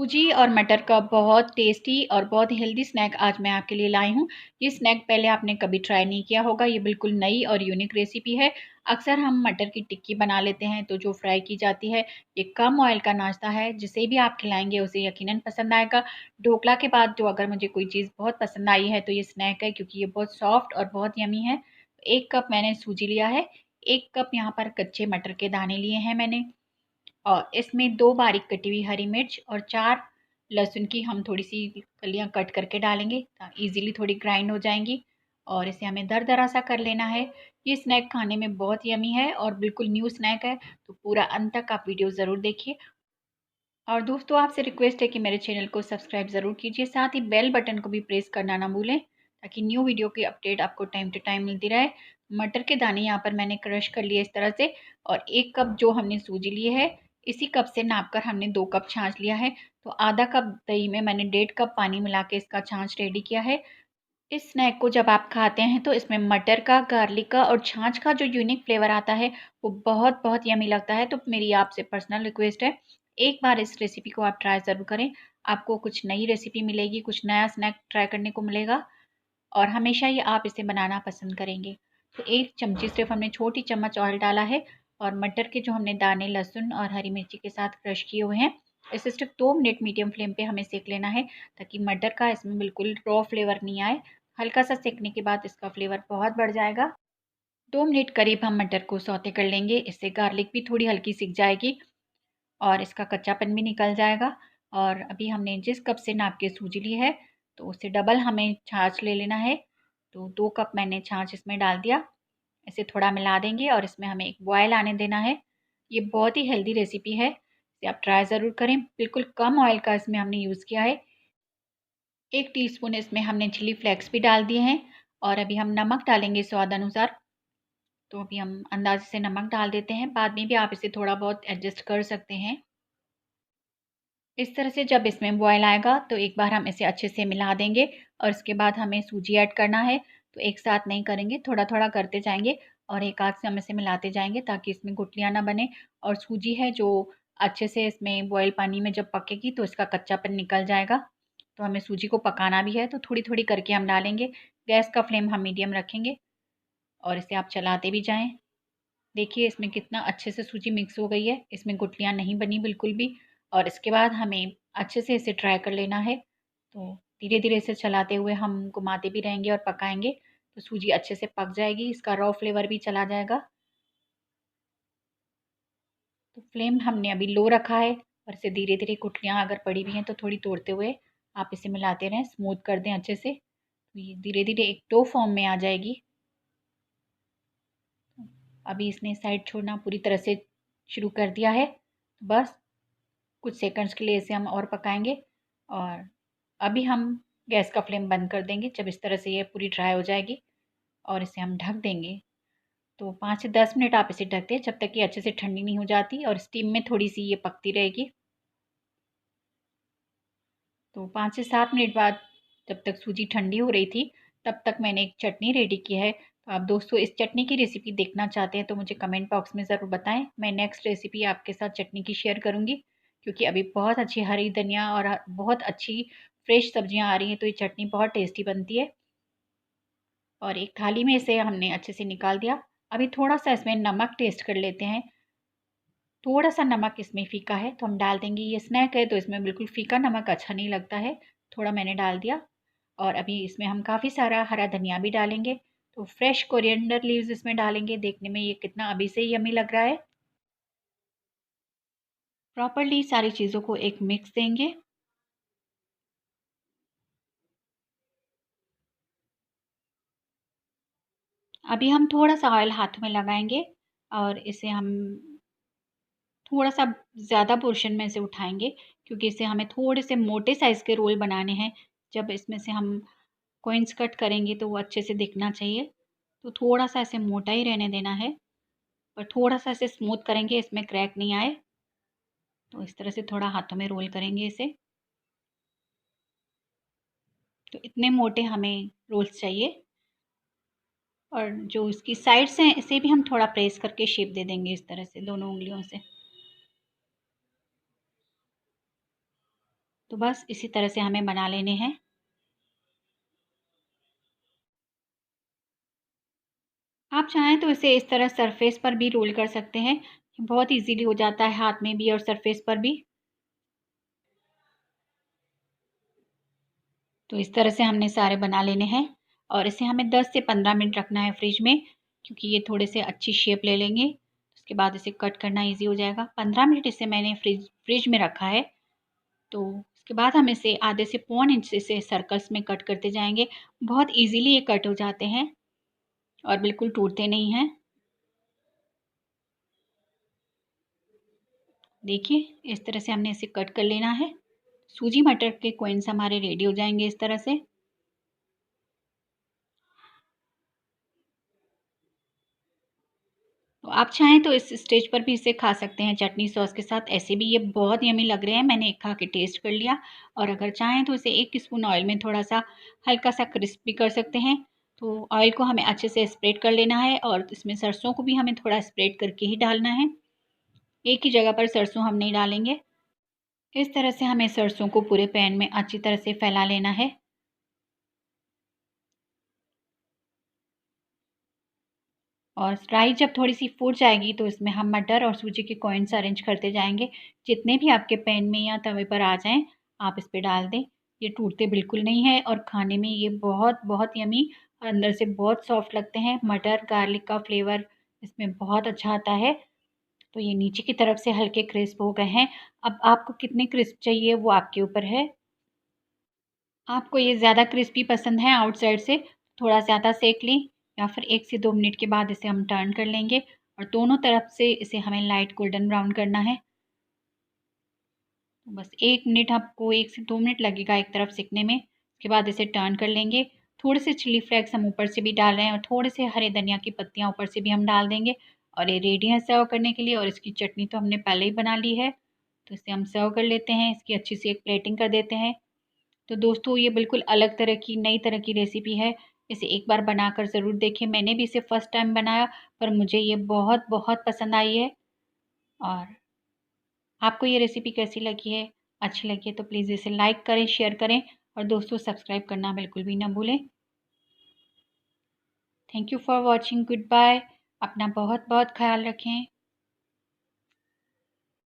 सूजी और मटर का बहुत टेस्टी और बहुत हेल्दी स्नैक आज मैं आपके लिए लाई हूँ। ये स्नैक पहले आपने कभी ट्राई नहीं किया होगा। ये बिल्कुल नई और यूनिक रेसिपी है। अक्सर हम मटर की टिक्की बना लेते हैं तो जो फ्राई की जाती है। ये कम ऑयल का नाश्ता है, जिसे भी आप खिलाएंगे उसे यकीनन पसंद आएगा। ढोकला के बाद जो अगर मुझे कोई चीज़ बहुत पसंद आई है तो ये स्नैक है, क्योंकि ये बहुत सॉफ्ट और बहुत यमी है। 1 कप मैंने सूजी लिया है। 1 कप यहाँ पर कच्चे मटर के दाने लिए हैं मैंने। और इसमें 2 बारीक कटी हुई हरी मिर्च और 4 लहसुन की हम थोड़ी-सी कलियाँ कट करके डालेंगे, ईज़िली थोड़ी ग्राइंड हो जाएँगी। और इसे हमें दरदरा सा कर लेना है। ये स्नैक खाने में बहुत यम्मी है और बिल्कुल न्यू स्नैक है, तो पूरा अंत तक आप वीडियो ज़रूर देखिए। और दोस्तों, आपसे रिक्वेस्ट है कि मेरे चैनल को सब्सक्राइब ज़रूर कीजिए, साथ ही बेल बटन को भी प्रेस करना ना भूलें, ताकि न्यू वीडियो की अपडेट आपको टाइम टू टाइम मिलती रहे। मटर के दाने यहाँ पर मैंने क्रश कर लिए इस तरह से। और 1 कप जो हमने सूजी ली है, इसी कप से नाप कर हमने 2 कप छाछ लिया है। तो आधा कप दही में मैंने 1.5 कप पानी मिला के इसका छाछ रेडी किया है। इस स्नैक को जब आप खाते हैं तो इसमें मटर का, गार्लिक का और छाछ का जो यूनिक फ्लेवर आता है, वो बहुत बहुत यम्मी लगता है। तो मेरी आपसे पर्सनल रिक्वेस्ट है, एक बार इस रेसिपी को आप ट्राई ज़रूर करें। आपको कुछ नई रेसिपी मिलेगी, कुछ नया स्नैक ट्राई करने को मिलेगा और हमेशा ही आप इसे बनाना पसंद करेंगे। तो 1 चमची सिर्फ हमने छोटी चम्मच ऑयल डाला है। और मटर के जो हमने दाने लहसुन और हरी मिर्ची के साथ क्रश किए हुए हैं, इसे सिर्फ 2 मिनट मीडियम फ्लेम पे हमें सेक लेना है, ताकि मटर का इसमें बिल्कुल रॉ फ्लेवर नहीं आए। हल्का सा सेकने के बाद इसका फ्लेवर बहुत बढ़ जाएगा। 2 मिनट करीब हम मटर को सौते कर लेंगे, इससे गार्लिक भी थोड़ी हल्की सिक जाएगी और इसका कच्चापन भी निकल जाएगा। और अभी हमने जिस कप से नाप के सूजी ली है, तो उससे डबल हमें छाछ ले लेना है। तो 2 कप मैंने छाछ इसमें डाल दिया। इसे थोड़ा मिला देंगे और इसमें हमें एक बॉयल आने देना है। ये बहुत ही हेल्दी रेसिपी है, इसे आप ट्राई ज़रूर करें। बिल्कुल कम ऑयल का इसमें हमने यूज़ किया है। 1 टीस्पून इसमें हमने चिली फ्लेक्स भी डाल दिए हैं। और अभी हम नमक डालेंगे स्वाद अनुसार। तो अभी हम अंदाज़े से नमक डाल देते हैं, बाद में भी आप इसे थोड़ा बहुत एडजस्ट कर सकते हैं। इस तरह से जब इसमें बॉयल आएगा तो एक बार हम इसे अच्छे से मिला देंगे। और इसके बाद हमें सूजी ऐड करना है। तो एक साथ नहीं करेंगे, थोड़ा-थोड़ा करते जाएँगे और एक आध से हम इसे मिलाते जाएँगे, ताकि इसमें गुठलियाँ ना बने। और सूजी है जो अच्छे से इसमें बॉयल पानी में जब पकेगी तो इसका कच्चापन निकल जाएगा। तो हमें सूजी को पकाना भी है, तो थोड़ी-थोड़ी करके हम डालेंगे। गैस का फ्लेम हम मीडियम रखेंगे और इसे आप चलाते भी जाएँ। देखिए इसमें कितना अच्छे से सूजी मिक्स हो गई है, इसमें गुठलियाँ नहीं बनी बिल्कुल भी। और इसके बाद हमें अच्छे से इसे ट्राई कर लेना है। तो धीरे-धीरे इसे चलाते हुए हम घुमाते भी रहेंगे और पकाएँगे, तो सूजी अच्छे से पक जाएगी, इसका रॉ फ्लेवर भी चला जाएगा। तो फ्लेम हमने अभी लो रखा है और इसे धीरे-धीरे गुठलियाँ अगर पड़ी हुई हैं तो थोड़ी तोड़ते हुए आप इसे मिलाते रहें, स्मूथ कर दें अच्छे से। तो ये धीरे-धीरे एक डो फॉर्म में आ जाएगी। अभी इसने साइड छोड़ना पूरी तरह से शुरू कर दिया है। बस कुछ सेकंड्स के लिए इसे हम और पकाएंगे। और अभी हम गैस का फ्लेम बंद कर देंगे जब इस तरह से ये पूरी ड्राई हो जाएगी। और इसे हम ढक देंगे। तो 5 से 10 मिनट आप इसे ढक दें, जब तक ये अच्छे से ठंडी नहीं हो जाती और स्टीम में थोड़ी सी ये पकती रहेगी। तो 5 से 7 मिनट बाद जब तक सूजी ठंडी हो रही थी, तब तक मैंने एक चटनी रेडी की है। तो आप दोस्तों इस चटनी की रेसिपी देखना चाहते हैं तो मुझे कमेंट बॉक्स में ज़रूर बताएं। मैं नेक्स्ट रेसिपी आपके साथ चटनी की शेयर करूँगी, क्योंकि अभी बहुत अच्छी हरी धनिया और बहुत अच्छी फ्रेश सब्जियां आ रही हैं, तो ये चटनी बहुत टेस्टी बनती है। और एक थाली में इसे हमने अच्छे से निकाल दिया। अभी थोड़ा सा इसमें नमक टेस्ट कर लेते हैं। थोड़ा सा नमक इसमें फ़ीका है तो हम डाल देंगे। ये स्नैक है तो इसमें बिल्कुल फ़ीका नमक अच्छा नहीं लगता है। थोड़ा मैंने डाल दिया। और अभी इसमें हम काफ़ी सारा हरा धनिया भी डालेंगे। तो फ्रेश कोरिएंडर लीव्स इसमें डालेंगे। देखने में ये कितना अभी से ही यम्मी लग रहा है। प्रॉपर्ली सारी चीज़ों को एक मिक्स देंगे। अभी हम थोड़ा सा ऑयल हाथों में लगाएंगे और इसे हम थोड़ा सा ज़्यादा पोर्शन में इसे उठाएंगे, क्योंकि इसे हमें थोड़े से मोटे साइज़ के रोल बनाने हैं। जब इसमें से हम कॉइन्स कट करेंगे तो वो अच्छे से दिखना चाहिए। तो थोड़ा सा इसे मोटा ही रहने देना है, और थोड़ा सा इसे स्मूथ करेंगे, इसमें क्रैक नहीं आए। तो इस तरह से थोड़ा हाथों में रोल करेंगे इसे। तो इतने मोटे हमें रोल्स चाहिए। और जो इसकी साइड्स हैं इसे भी हम थोड़ा प्रेस करके शेप दे देंगे इस तरह से दोनों उंगलियों से। तो बस इसी तरह से हमें बना लेने हैं। आप चाहें तो इसे इस तरह सरफेस पर भी रोल कर सकते हैं, बहुत इजीली हो जाता है हाथ में भी और सरफेस पर भी। तो इस तरह से हमने सारे बना लेने हैं और इसे हमें 10 से 15 मिनट रखना है फ्रिज में, क्योंकि ये थोड़े से अच्छी शेप ले लेंगे। उसके बाद इसे कट करना इजी हो जाएगा। 15 मिनट इसे मैंने फ्रिज में रखा है। तो उसके बाद हम इसे आधे से पौन इंच से सर्कल्स में कट करते जाएंगे। बहुत इजीली ये कट हो जाते हैं और बिल्कुल टूटते नहीं हैं। देखिए इस तरह से हमने इसे कट कर लेना है। सूजी मटर के कॉइन्स हमारे रेडी हो जाएंगे इस तरह से। तो आप चाहें तो इस स्टेज पर भी इसे खा सकते हैं चटनी सॉस के साथ। ऐसे भी ये बहुत यमी लग रहे हैं, मैंने एक खा के टेस्ट कर लिया। और अगर चाहें तो इसे 1 स्पून ऑयल में थोड़ा सा हल्का सा क्रिस्प भी कर सकते हैं। तो ऑयल को हमें अच्छे से स्प्रेड कर लेना है और इसमें सरसों को भी हमें थोड़ा स्प्रेड करके ही डालना है, एक ही जगह पर सरसों हम नहीं डालेंगे। इस तरह से हमें सरसों को पूरे पैन में अच्छी तरह से फैला लेना है। और राई जब थोड़ी सी फूट जाएगी तो इसमें हम मटर और सूजी के कॉइन्स अरेंज करते जाएंगे। जितने भी आपके पैन में या तवे पर आ जाएं आप इस पे डाल दें। ये टूटते बिल्कुल नहीं है और खाने में ये बहुत बहुत यमी और अंदर से बहुत सॉफ्ट लगते हैं। मटर गार्लिक का फ्लेवर इसमें बहुत अच्छा आता है। तो ये नीचे की तरफ से हल्के क्रिस्प हो गए हैं। अब आपको कितने क्रिस्प चाहिए वो आपके ऊपर है। आपको ये ज़्यादा क्रिस्पी पसंद है आउटसाइड से, थोड़ा ज़्यादा सेक लें या फिर 1 से 2 मिनट के बाद इसे हम टर्न कर लेंगे और दोनों तरफ से इसे हमें लाइट गोल्डन ब्राउन करना है। तो बस 1 मिनट, आपको 1 से 2 मिनट लगेगा एक तरफ सेकने में। उसके बाद इसे टर्न कर लेंगे। थोड़े से चिली फ्लेक्स हम ऊपर से भी डाल रहे हैं और थोड़े से हरे धनिया की पत्तियाँ ऊपर से भी हम डाल देंगे। और ये रेडी है सर्व करने के लिए। और इसकी चटनी तो हमने पहले ही बना ली है, तो इसे हम सर्व कर लेते हैं। इसकी अच्छी सी एक प्लेटिंग कर देते हैं। तो दोस्तों ये बिल्कुल अलग तरह की नई तरह की रेसिपी है। इसे एक बार बनाकर ज़रूर देखें। मैंने भी इसे फर्स्ट टाइम बनाया पर मुझे ये बहुत बहुत पसंद आई है। और आपको ये रेसिपी कैसी लगी है, अच्छी लगी है तो प्लीज़ इसे लाइक करें, शेयर करें और दोस्तों सब्सक्राइब करना बिल्कुल भी ना भूलें। Thank you for watching. Goodbye. अपना बहुत बहुत ख्याल रखें।